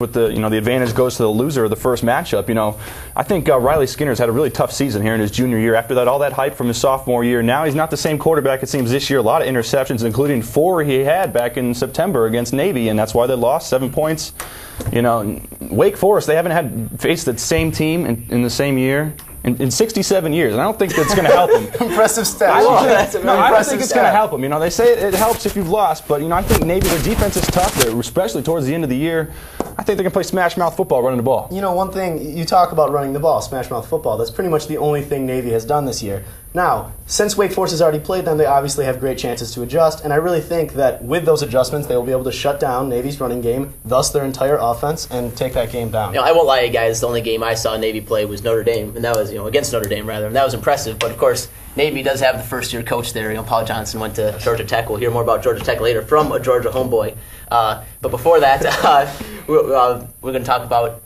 with the the advantage goes to the loser of the first matchup. I think Riley Skinner's had a really tough season here in his junior year. After that, all that hype from his sophomore year. Now he's not the same quarterback it seems this year. A lot of interceptions, including 4 he had back in September against Navy, and that's why they lost 7 points. Wake Forest, they haven't faced the same team in the same year in 67 years, and I don't think that's going to help them. Impressive stat. I don't think it's going to help them. They say it helps if you've lost, but I think Navy, their defense is tough, especially towards the end of the year. I think they can play smash mouth football running the ball. One thing, you talk about running the ball, smash mouth football, that's pretty much the only thing Navy has done this year. Now, since Wake Forest has already played them, they obviously have great chances to adjust, and I really think that with those adjustments, they will be able to shut down Navy's running game, thus their entire offense, and take that game down. I won't lie to you guys, the only game I saw Navy play was Notre Dame, and that was, against Notre Dame, rather, and that was impressive, but of course, Navy does have the first-year coach there. Paul Johnson went to Georgia Tech. We'll hear more about Georgia Tech later from a Georgia homeboy. But before that, we're going to talk about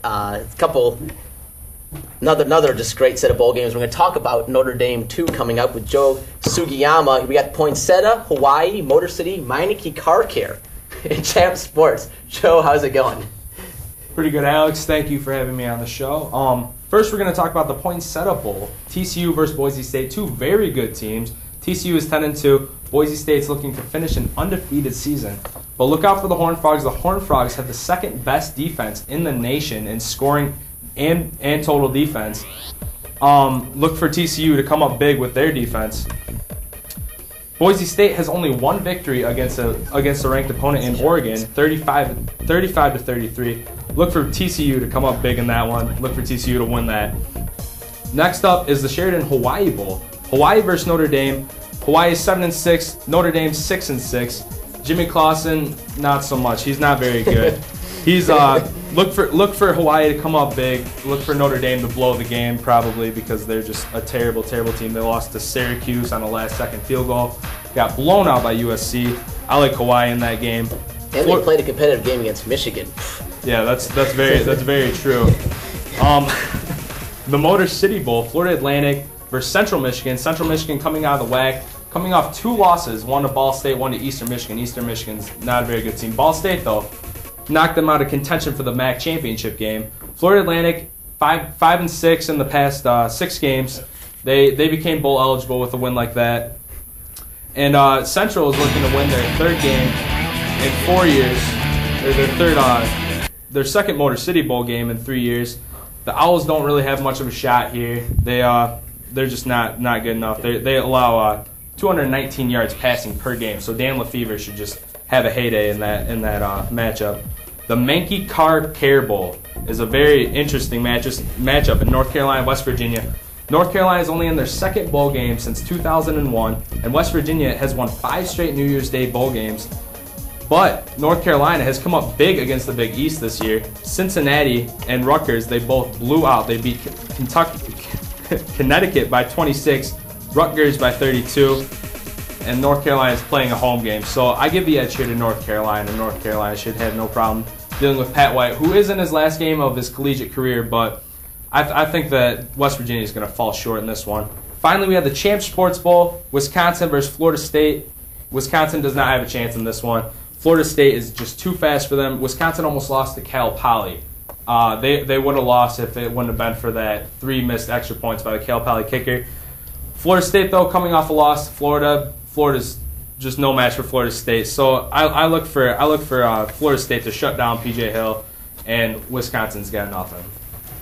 another just great set of bowl games. We're going to talk about Notre Dame 2 coming up with Joe Sugiyama. We got Poinsettia, Hawaii, Motor City, Meineke Car Care, and Champ Sports. Joe, how's it going? Pretty good, Alex. Thank you for having me on the show. First, we're going to talk about the Poinsettia Bowl. TCU versus Boise State, 2 very good teams. TCU is 10-2. Boise State's looking to finish an undefeated season. But look out for the Horned Frogs. The Horned Frogs have the second best defense in the nation in scoring and total defense. Look for TCU to come up big with their defense. Boise State has only 1 victory against a ranked opponent in Oregon, 35-33. Look for TCU to come up big in that one. Look for TCU to win that. Next up is the Sheridan Hawaii Bowl. Hawaii versus Notre Dame. Hawaii is 7-6. Notre Dame 6-6. Jimmy Clausen, not so much. He's not very good. He's look for Hawaii to come up big. Look for Notre Dame to blow the game probably because they're just a terrible, terrible team. They lost to Syracuse on a last-second field goal. Got blown out by USC. I like Hawaii in that game. And they played a competitive game against Michigan. Yeah, that's very true. The Motor City Bowl, Florida Atlantic versus Central Michigan. Central Michigan coming out of the WAC, coming off 2 losses, one to Ball State, one to Eastern Michigan. Eastern Michigan's not a very good team. Ball State, though, knocked them out of contention for the MAC championship game. Florida Atlantic, 5-6 in the past 6 games. They became bowl eligible with a win like that. And Central is looking to win their 3rd game in 4 years. Or their second Motor City Bowl game in 3 years. The Owls don't really have much of a shot here. They're just not good enough. They allow 219 yards passing per game. So Dan Lefevre should just have a heyday in that matchup. The Meineke Car Care Bowl is a very interesting matchup in North Carolina, West Virginia. North Carolina is only in their 2nd bowl game since 2001, and West Virginia has won 5 straight New Year's Day bowl games. But North Carolina has come up big against the Big East this year. Cincinnati and Rutgers, they both blew out. They beat Connecticut by 26, Rutgers by 32, and North Carolina is playing a home game. So I give the edge here to North Carolina. North Carolina should have no problem dealing with Pat White, who is in his last game of his collegiate career, but I think that West Virginia is going to fall short in this one. Finally, we have the Champ Sports Bowl, Wisconsin versus Florida State. Wisconsin does not have a chance in this one. Florida State is just too fast for them. Wisconsin almost lost to Cal Poly. They would have lost if it wouldn't have been for that 3 missed extra points by the Cal Poly kicker. Florida State, though, coming off a loss to Florida. Florida's just no match for Florida State. So I look for Florida State to shut down P.J. Hill, and Wisconsin's got nothing.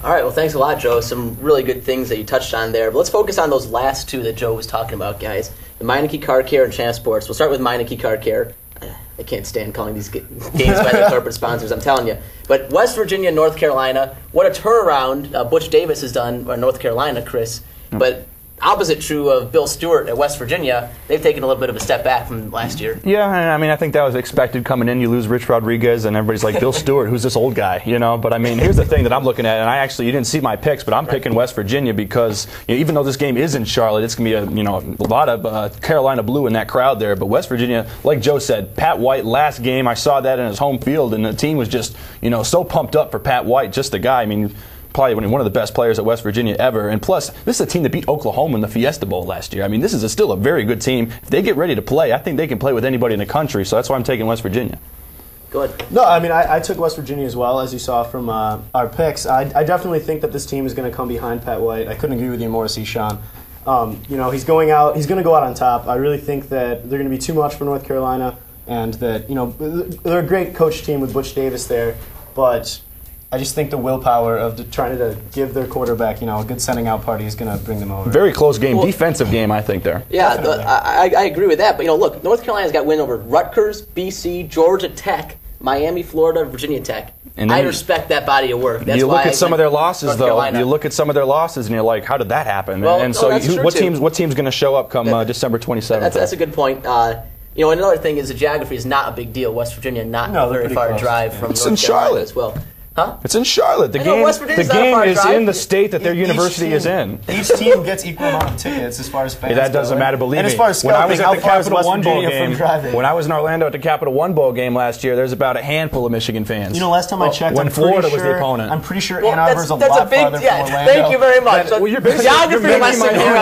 All right, well, thanks a lot, Joe. Some really good things that you touched on there. But let's focus on those last 2 that Joe was talking about, guys. The Meineke Car Care and Champ Sports. We'll start with Meineke Car Care. I can't stand calling these games by their corporate sponsors, I'm telling you. But West Virginia, North Carolina, what a turnaround Butch Davis has done in North Carolina, Chris. But opposite true of Bill Stewart at West Virginia. They've taken a little bit of a step back from last year. Yeah, I mean, I think that was expected coming in. You lose Rich Rodriguez, and everybody's like, Bill Stewart, who's this old guy? But I mean, here's the thing that I'm looking at, and you didn't see my picks, but I'm picking West Virginia because even though this game is in Charlotte, it's going to be a lot of Carolina blue in that crowd there. But West Virginia, like Joe said, Pat White last game, I saw that in his home field, and the team was just so pumped up for Pat White, just the guy. I mean, probably one of the best players at West Virginia ever. And plus, this is a team that beat Oklahoma in the Fiesta Bowl last year. I mean, this is still a very good team. If they get ready to play, I think they can play with anybody in the country. So that's why I'm taking West Virginia. Go ahead. No, I mean, I took West Virginia as well, as you saw from our picks. I definitely think that this team is going to come behind Pat White. I couldn't agree with you more, Sean. He's going to go out on top. I really think that they're going to be too much for North Carolina, and that, they're a great coach team with Butch Davis there, but I just think the willpower of trying to give their quarterback, a good sending out party is going to bring them over. Very close game, defensive game, I think there. Yeah, I agree with that. But look, North Carolina's got win over Rutgers, BC, Georgia Tech, Miami, Florida, Virginia Tech. And I respect that body of work. That's you why look at some of their losses, North though. Carolina. You look at some of their losses, and you're like, "How did that happen?" Well, and so, that's true what team's going to show up come December 27th? That's a good point. Another thing is the geography is not a big deal. West Virginia not very far to drive from It's North in Carolina Charlotte as well. Huh? It's in Charlotte. The game is in the state that their university is in. Each team gets equal amount of tickets as far as fans. That doesn't matter, believe me. And as far as when I was at the Capital One Bowl game, when I was in Orlando at the Capital One Bowl game last year, there's about a handful of Michigan fans. Last time I checked, when Florida was the opponent. I'm pretty sure Ann Arbor's a lot farther from Orlando. Thank you very much. Geography lesson here.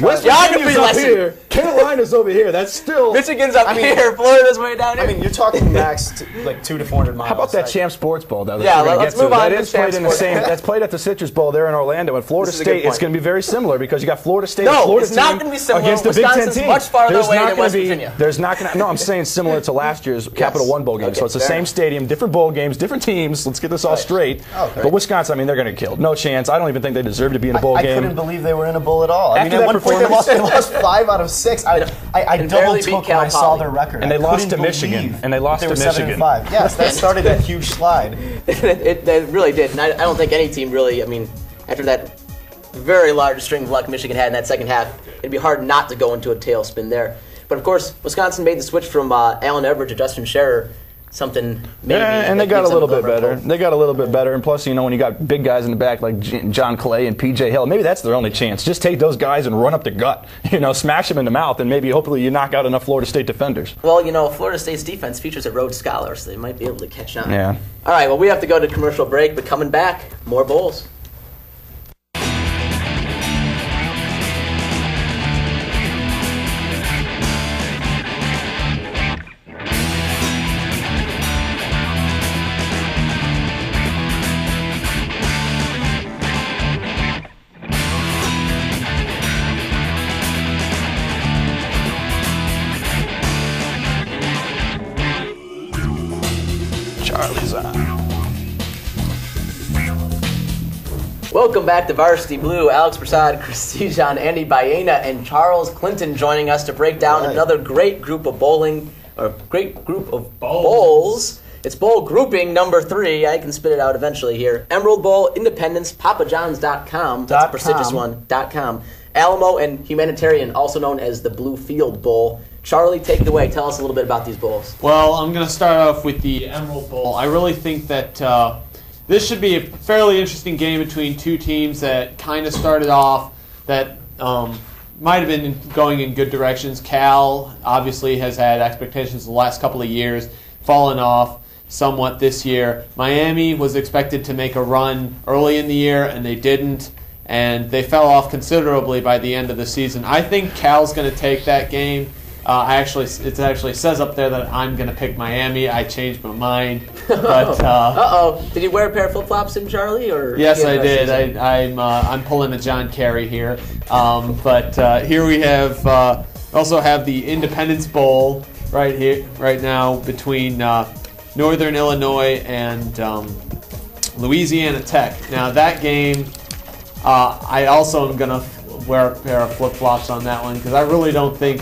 West Virginia's up here. Carolina's over here. That's still Michigan's up here. Florida's way down here. I mean, you're talking max like 200 to 400 miles. How about that Champ Sports Bowl, though? Yeah, let's move on. That's played at the Citrus Bowl there in Orlando. And Florida State, it's going to be very similar because you got Florida State. No, Florida it's not going to be similar. Against the Big Ten team. Much farther away than West Virginia. There's not going to. No, I'm saying similar to last year's Capital One Bowl game. So it's the same stadium, different bowl games, different teams. Let's get this all straight. But Wisconsin, they're going to kill. No chance. I don't even think they deserve to be in a bowl game. I couldn't believe they were in a bowl at all. I mean, at one point they lost 5 out of 6. I double took when I saw their record. And they lost to Michigan. And they lost to Michigan. 7-5. Yes, that started that huge slide. It really did. And I don't think any team really, after that very large string of luck Michigan had in that second half, it'd be hard not to go into a tailspin there. But of course, Wisconsin made the switch from Allen Everett to Justin Scherer. Something maybe. Yeah, and they got a little bit better. They got a little bit better. And plus, when you got big guys in the back like John Clay and P.J. Hill, maybe that's their only chance. Just take those guys and run up the gut. Smash them in the mouth, and maybe hopefully you knock out enough Florida State defenders. Well, Florida State's defense features a Rhodes Scholar, so they might be able to catch on. Yeah. All right, well, we have to go to commercial break, but coming back, more bowls. Charlie's on. Welcome back to Varsity Blue. Alex Prasad, Christijan, Andy Baena, and Charles Clinton joining us to break down another great group of bowls. It's bowl grouping number 3. I can spit it out eventually here. Emerald Bowl, Independence, PapaJohns.com. That's a prestigious one. .com. Alamo and Humanitarian, also known as the Blue Field Bowl. Charlie, take it away. Tell us a little bit about these bowls. Well, I'm going to start off with the Emerald Bowl. I really think that this should be a fairly interesting game between two teams that kind of started off that might have been going in good directions. Cal obviously has had expectations the last couple of years, fallen off somewhat this year. Miami was expected to make a run early in the year, and they didn't. And they fell off considerably by the end of the season. I think Cal's going to take that game. It actually says up there that I'm going to pick Miami. I changed my mind. But Did you wear a pair of flip-flops in Charlie? Or yes, I did. I'm pulling a John Kerry here. Here we have also have the Independence Bowl right now between Northern Illinois and Louisiana Tech. Now that game, I also am going to wear a pair of flip-flops on that one because I really don't think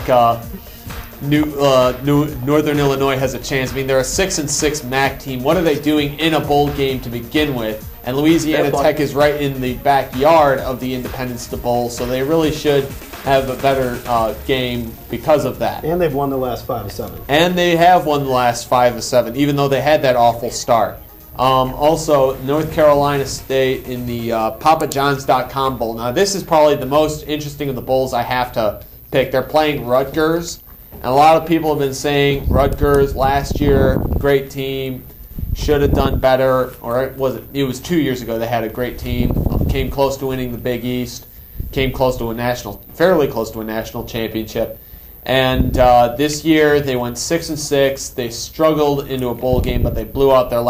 Northern Illinois has a chance. I mean, they're a 6-6 MAC team. What are they doing in a bowl game to begin with? And Louisiana Tech is right in the backyard of the Independence Bowl, so they really should have a better game because of that. And they've won the last 5 of 7. And they have won the last 5 of 7, even though they had that awful start. Also, North Carolina State in the PapaJohns.com Bowl. Now, this is probably the most interesting of the bowls I have to pick. They're playing Rutgers, and a lot of people have been saying Rutgers last year, great team, should have done better. Or it was 2 years ago they had a great team, came close to winning the Big East, came close to fairly close to a national championship. And this year they went 6-6. They struggled into a bowl game, but they blew out their